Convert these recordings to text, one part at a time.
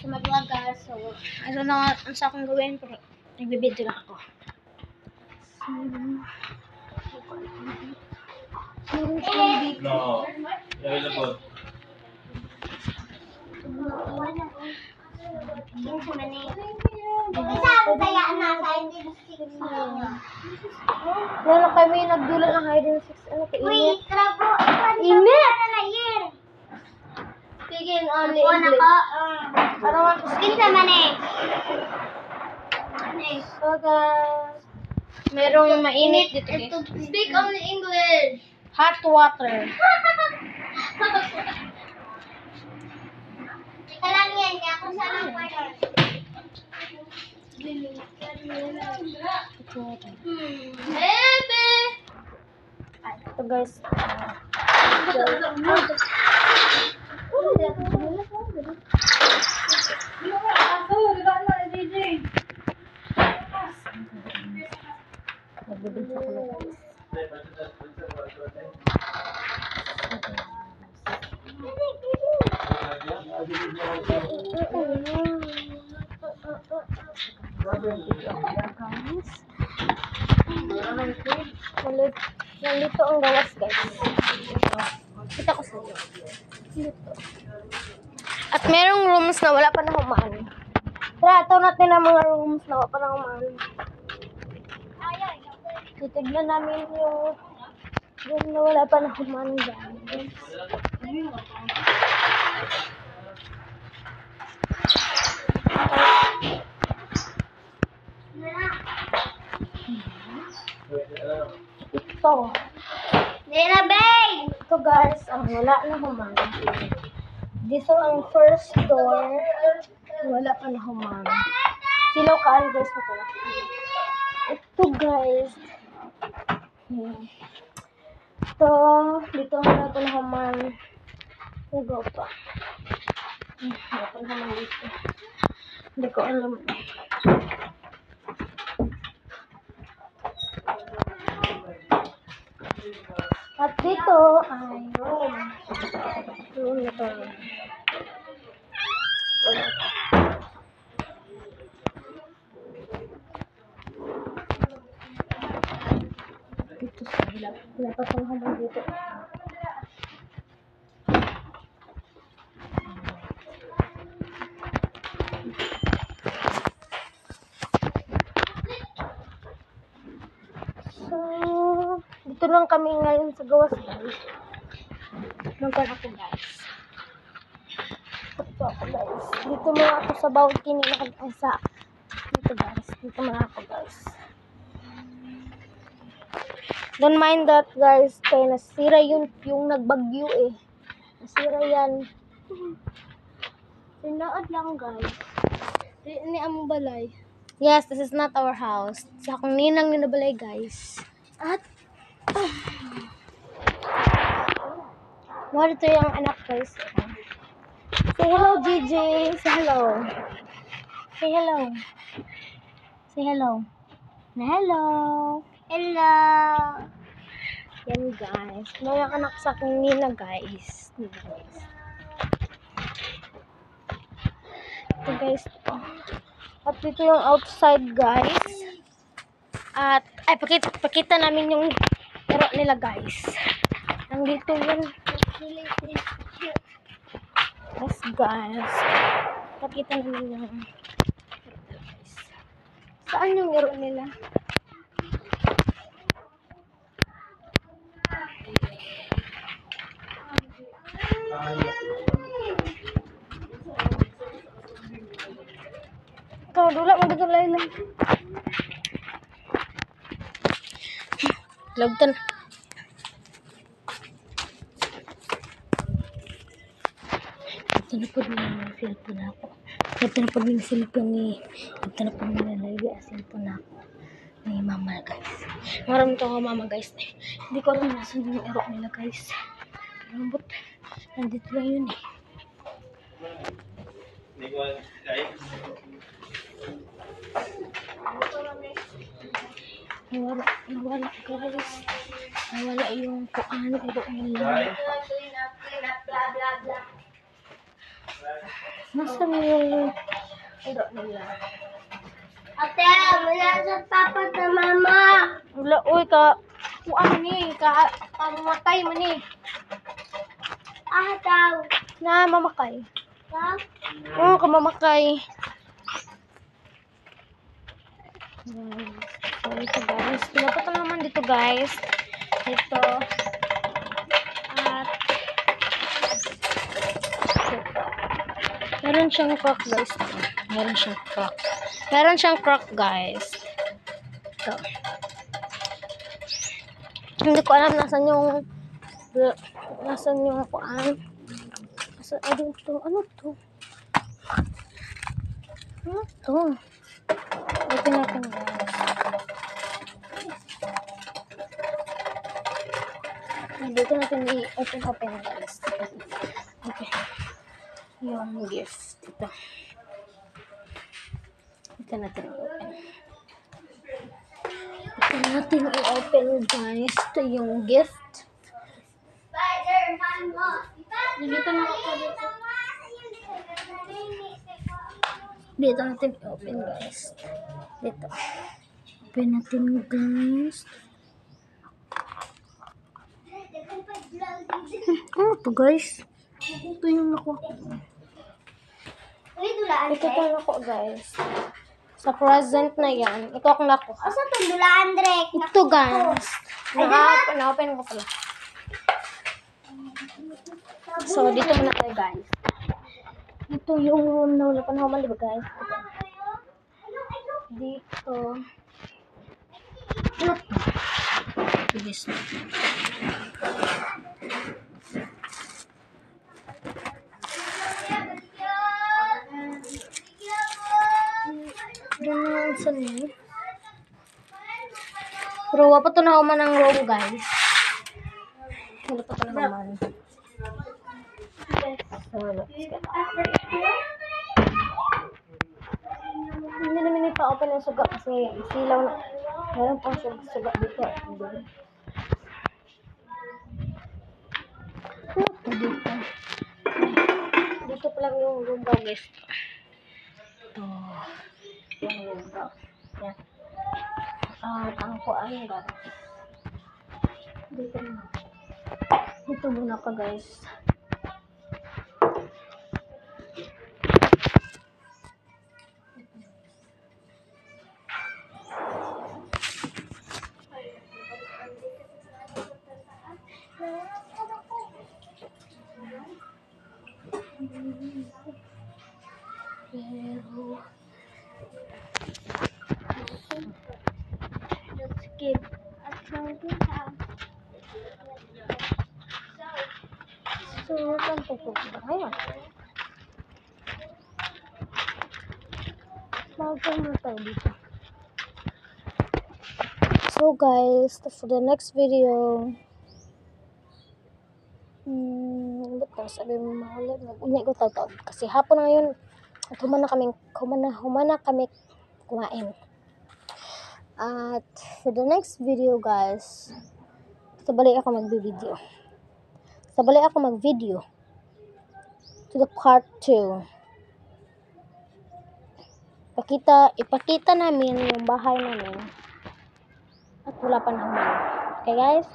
sa magwagas. So, ano na ang sa akong gawin, pero nagbibidyo lang ako. No. Available. Lalo kami nagdula ng hide and seek. Ano ka init? Init! Speaking only English. Parang kinsa man eh. So guys, merong mainit dito guys. Speak only English. Hot water. Teka lang yan, kaya ako sa lang pa rin. Bebe! Ito guys. Nagbibidyo ko na guys. Nandito ang gawas guys. Kita ko sa inyo. Dito. At merong rooms na wala pa na humaan. Tara, ito natin ang mga rooms na wala pa na humaan. Titignan namin yung room na wala pa na humaan guys. Ito. Nina Bay! Ito guys, ang wala na humaan. Dito ang first door. Wala pa na humaan. Silaw kaan guys na pala. Ito guys. Ito. Dito wala pa na humaan. Ugaw pa. Wala pa na humaan dito. Hindi ko alam. At dito ay room. Room na to. Dito sa hilap. Wala pa pang hamon dito. So, dito lang kami ngayon sa gawas guys. Nagkan ako guys. Dito ako guys. Dito muna ako sa balcony na sa dito guys. Dito muna ako guys. Don't mind that guys. Kaya nasira yung nagbagyo eh. Nasira yan. Sinaad lang guys. Ini ang balay. Yes, this is not our house. Sa akong ninang ninabalay guys. At dito yung anak guys. Say hello, Gigi. Say hello. Say hello. Say hello. Hello. Hello! Yan guys. Mga anak sa aking nina guys. Ito guys. At dito yung outside guys. At ay pakita namin yung laro nila guys. Nandito yun. Yes guys. Pakita namin yung guys. Saan yung laro nila? Ikaw, dula mo dito lang. Lagtan. Ito na po din yung cellphone ako. Ito na po din yung cellphone ni. Ito na po din yung cellphone ako. Ni mama guys. Maraming ito ako mama guys. Hindi ko alam nasan yung erok nila guys. Rambut. Nandito lang yun eh. Hindi ko kahit. Nawala guys. Nawala yung kuan. Erok nila. Clean up, blah, blah, blah. Nasaan yung... Ito nila. Ate, wala sa papa at mama. Wala, uy, ka... Ano ni? Mamatay mo ni. Daw. Na, mamakay. Daw. Oo, kamamakay. So, ito guys. Dapat na naman dito guys. Ito. At ito. Meron siyang crack guys. Meron siyang crack. Meron siyang crack guys. Ito. Hindi ko alam nasan yung kuan. Ay, dito. Ano to? Ano to? Open natin guys. Dito natin i-open guys. Okay. Yung gift. Ito. Ito natin i-open. Ito natin i-open guys. Ito yung gift. Spider-Man mo. Dito na ako dito. Dito natin i-open guys. Dito. Open natin guys. Ano to guys? Ito yung nakuha ko. Ito yung nakuha guys. Sa present na yan. Ito akong nakuha. Asa to dula Andre? Ito guys. Na-open ko pala. So, dito muna tayo guys. Ito yung room na wala pa naman, diba guys? Dito. Ano to? This. Ganun sa niyo. Pero wala pa ito naman ng room guys. Wala pa ito naman. So, let's get out. Hindi namin ipa-open yung suga kasi silaw na. Meron pang suga dito. Dito. Dito pa lang yung room daw guys. Ito. Yung room daw. Yan. Ang kuan daw. Dito na. Dito muna ka guys. Pero let's skip at something else. So, saan po po ba ngayon? Mag-camera tayo dito. So guys, for the next video, ba't sabi mo mahuli? Nag-unya ko tawag kasi hapon na ngayon at humana kami kumain. At for the next video guys, sabali ako mag-video to the part 2. Ipakita namin yung bahay namin at wala pa na humana. Okay guys?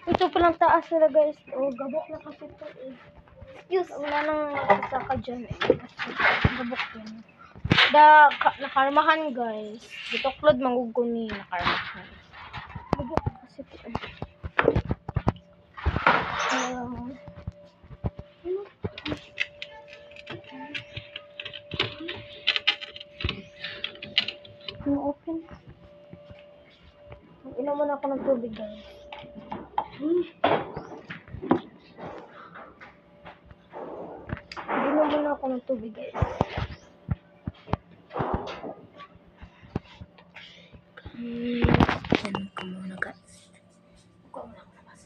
Ito palang taas nila guys. Oh, gabok na kasi ito eh. Excuse, wala nang saka dyan eh. Kasi gabok yan. Nakarmahan guys. Dito klod mangguguni nakarmahan. Gabok kasi ito eh. Open. Inom ako ng tubig guys. ako ng tubig, guys. Yan ko muna, guys. Kuha muna ako labas.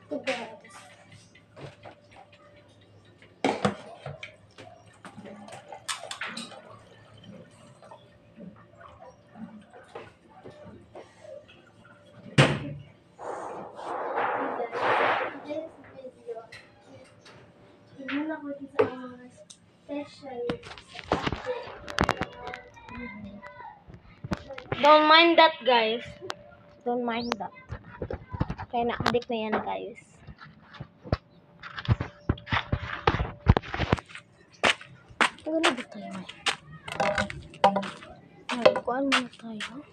Ito, guys. Don't mind that, guys. Don't mind that. Kaya na-addict na yan, guys. Maganda ba tayo, eh? Ay, kuhaan muna tayo.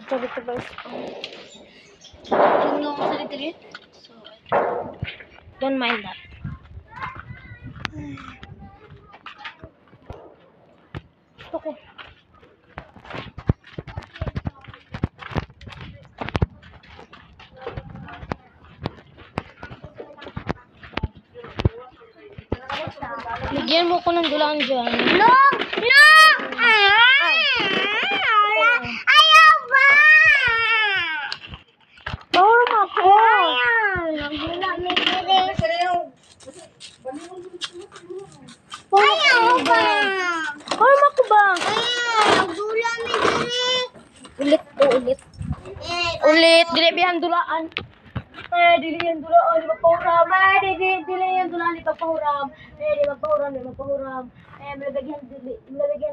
Ito, guys. Yung nung sa dito. So, don't mind that. Okay. Bigyan mo ko ng dulaan dyan. No! No! Ayaw ba? Bawal mo ako. Ayaw! Nagula may bilis. Ayaw ba? Bawal mo ako ba? Nagula may bilis. Ulit to, ulit. Ulit. Dili bihan dulaan. Dili yan dulaan. Di magpahuram. Dili yan dulaan. Di magpahuram. Di magpahuram. Di magpahuram. Malabigyan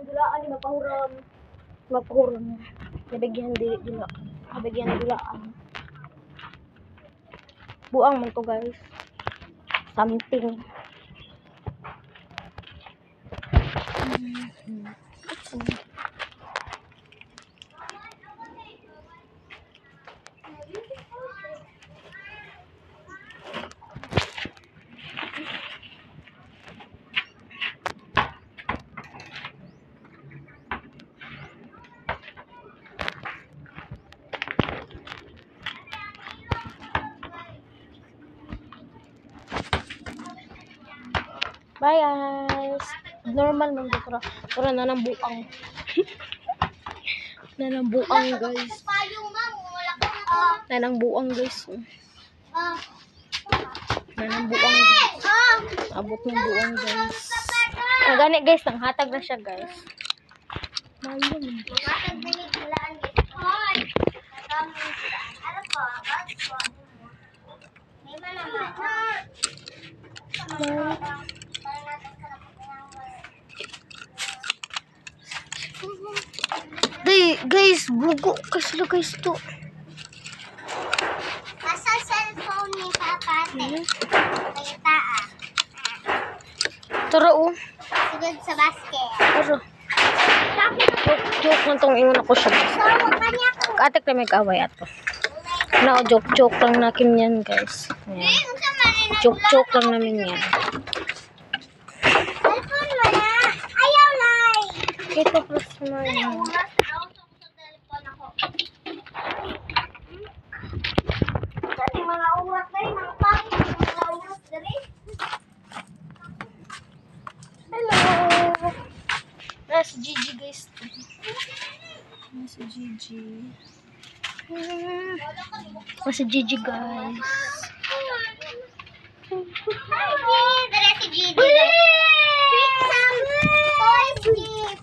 dulaan. Di magpahuram. Magpahuram. Malabigyan dulaan. Malabigyan dulaan. Buang man to, guys. Something. Bye, guys. Normal man dito. Pero nanambuang. Nanambuang, guys. Nanambuang, guys. Nanambuang, guys. Abot ng buang, guys. Gani, guys. Nanghatag na siya, guys. Mayon. Guys, bugo kasi sila, guys, to. Nasa cellphone ni Papa, ate. Kayata, Tara, oh. Sugod sa basket. Tara. Joke lang tong ingon ako siya. So, kanya ko. Katek na may kaway ato. No, joke lang nakin yan, guys. Ayan. Joke lang namin yan. Cellphone mo na. Ayaw, Lai. Ito plus na yan. Mga uwak na rin, mga pangit, mga uwak na rin. Hello! Nasa Gigi, guys. Nasa Gigi. Nasa Gigi, guys. Hi, dala si Gigi. Pick some toys, G.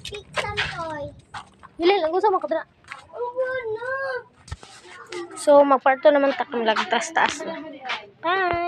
Pick some toys. Dili lang, gusto mo ka. Oh, no. So, magparto naman takang lagtas taas na. Bye!